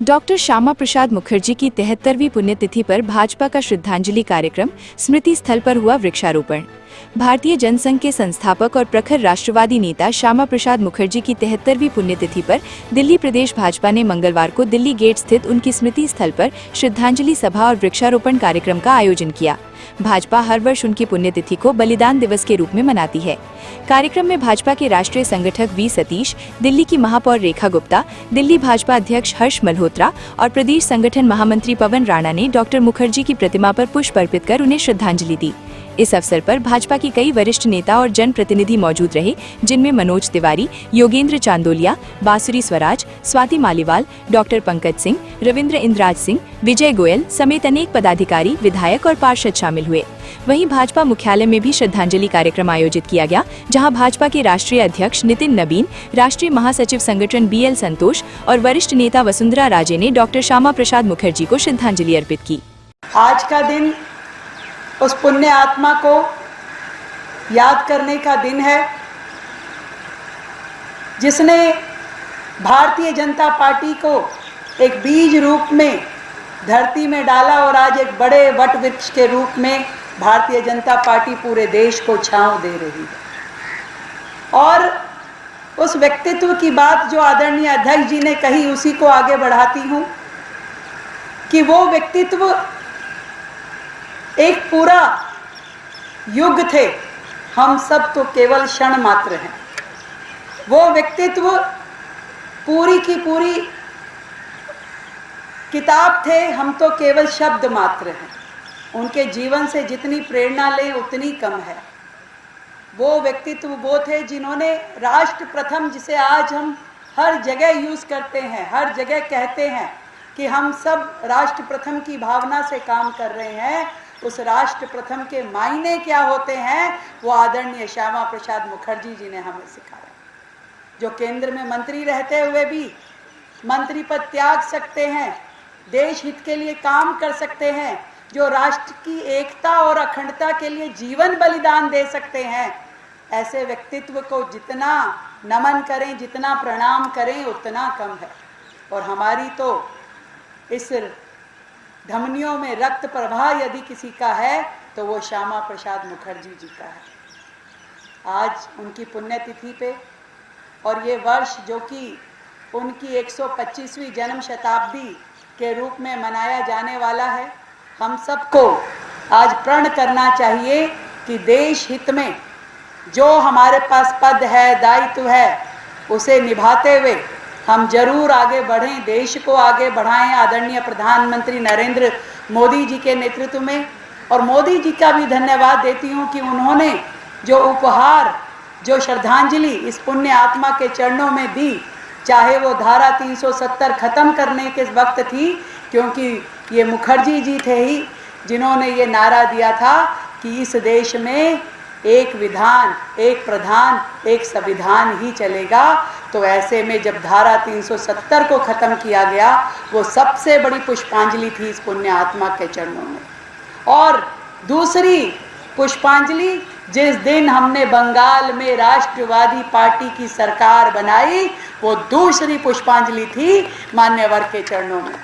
Doctor Shyama Prasad Mukherjee की 73वीं पुण्यतिथि पर भाजपा का श्रद्धांजलि कार्यक्रम स्मृति स्थल पर हुआ वृक्षारोपण। भारतीय जनसंघ के संस्थापक और प्रखर राष्ट्रवादी नेता श्यामा प्रसाद मुखर्जी की 73वीं पुण्यतिथि पर दिल्ली प्रदेश भाजपा ने मंगलवार को दिल्ली गेट स्थित उनकी स्मृति स्थल पर श्रद्धांजलि सभा और वृक्षारोपण कार्यक्रम का आयोजन किया। भाजपा हर वर्ष उनकी पुण्यतिथि को बलिदान दिवस के रूप में मनाती है। कार्यक्रम में भाजपा के राष्ट्रीय संगठक वी सतीश, दिल्ली की महापौर रेखा गुप्ता, दिल्ली भाजपा अध्यक्ष हर्ष मल्होत्रा और प्रदेश संगठन महामंत्री पवन राणा ने डॉक्टर मुखर्जी की प्रतिमा पर पुष्प अर्पित कर उन्हें श्रद्धांजलि दी। इस अवसर पर भाजपा के कई वरिष्ठ नेता और जनप्रतिनिधि मौजूद रहे, जिनमें मनोज तिवारी, योगेंद्र चांदोलिया, बांसुरी स्वराज, स्वाति मालीवाल, डॉक्टर पंकज सिंह, रविंद्र इंद्राज सिंह, विजय गोयल समेत अनेक पदाधिकारी, विधायक और पार्षद शामिल हुए। वहीं भाजपा मुख्यालय में भी श्रद्धांजलि कार्यक्रम आयोजित किया गया, जहां भाजपा के राष्ट्रीय अध्यक्ष नितिन नबीन, राष्ट्रीय महासचिव संगठन BL संतोष और वरिष्ठ नेता वसुंधरा राजे ने डॉक्टर श्यामा प्रसाद मुखर्जी को श्रद्धांजलि अर्पित की। आज का दिन उस पुण्य आत्मा को याद करने का दिन है, जिसने भारतीय जनता पार्टी को एक बीज रूप में धरती में डाला और आज एक बड़े वट वृक्ष के रूप में भारतीय जनता पार्टी पूरे देश को छांव दे रही है। और उस व्यक्तित्व की बात जो आदरणीय अध्यक्ष जी ने कही, उसी को आगे बढ़ाती हूँ कि वो व्यक्तित्व एक पूरा युग थे, हम सब तो केवल क्षण मात्र हैं। वो व्यक्तित्व पूरी की पूरी किताब थे, हम तो केवल शब्द मात्र हैं। उनके जीवन से जितनी प्रेरणा लें उतनी कम है। वो व्यक्तित्व वो थे जिन्होंने राष्ट्र प्रथम, जिसे आज हम हर जगह यूज़ करते हैं, हर जगह कहते हैं कि हम सब राष्ट्र प्रथम की भावना से काम कर रहे हैं, उस राष्ट्र प्रथम के मायने क्या होते हैं वो आदरणीय श्यामा प्रसाद मुखर्जी जी ने हमें सिखाया। जो केंद्र में मंत्री रहते हुए भी मंत्री पद त्याग सकते हैं, देश हित के लिए काम कर सकते हैं, जो राष्ट्र की एकता और अखंडता के लिए जीवन बलिदान दे सकते हैं, ऐसे व्यक्तित्व को जितना नमन करें, जितना प्रणाम करें उतना कम है। और हमारी तो इस धमनियों में रक्त प्रवाह यदि किसी का है तो वो श्यामा प्रसाद मुखर्जी जी का है। आज उनकी पुण्यतिथि पे और ये वर्ष जो कि उनकी 125वीं जन्म शताब्दी के रूप में मनाया जाने वाला है, हम सबको आज प्रण करना चाहिए कि देश हित में जो हमारे पास पद है, दायित्व है, उसे निभाते हुए हम जरूर आगे बढ़ें, देश को आगे बढ़ाएं आदरणीय प्रधानमंत्री नरेंद्र मोदी जी के नेतृत्व में। और मोदी जी का भी धन्यवाद देती हूं कि उन्होंने जो उपहार, जो श्रद्धांजलि इस पुण्य आत्मा के चरणों में दी, चाहे वो धारा 370 खत्म करने के वक्त थी, क्योंकि ये मुखर्जी जी थे ही जिन्होंने ये नारा दिया था कि इस देश में एक विधान, एक प्रधान, एक संविधान ही चलेगा। तो ऐसे में जब धारा 370 को ख़त्म किया गया, वो सबसे बड़ी पुष्पांजलि थी इस पुण्य आत्मा के चरणों में। और दूसरी पुष्पांजलि जिस दिन हमने बंगाल में राष्ट्रवादी पार्टी की सरकार बनाई, वो दूसरी पुष्पांजलि थी मान्यवर के चरणों में।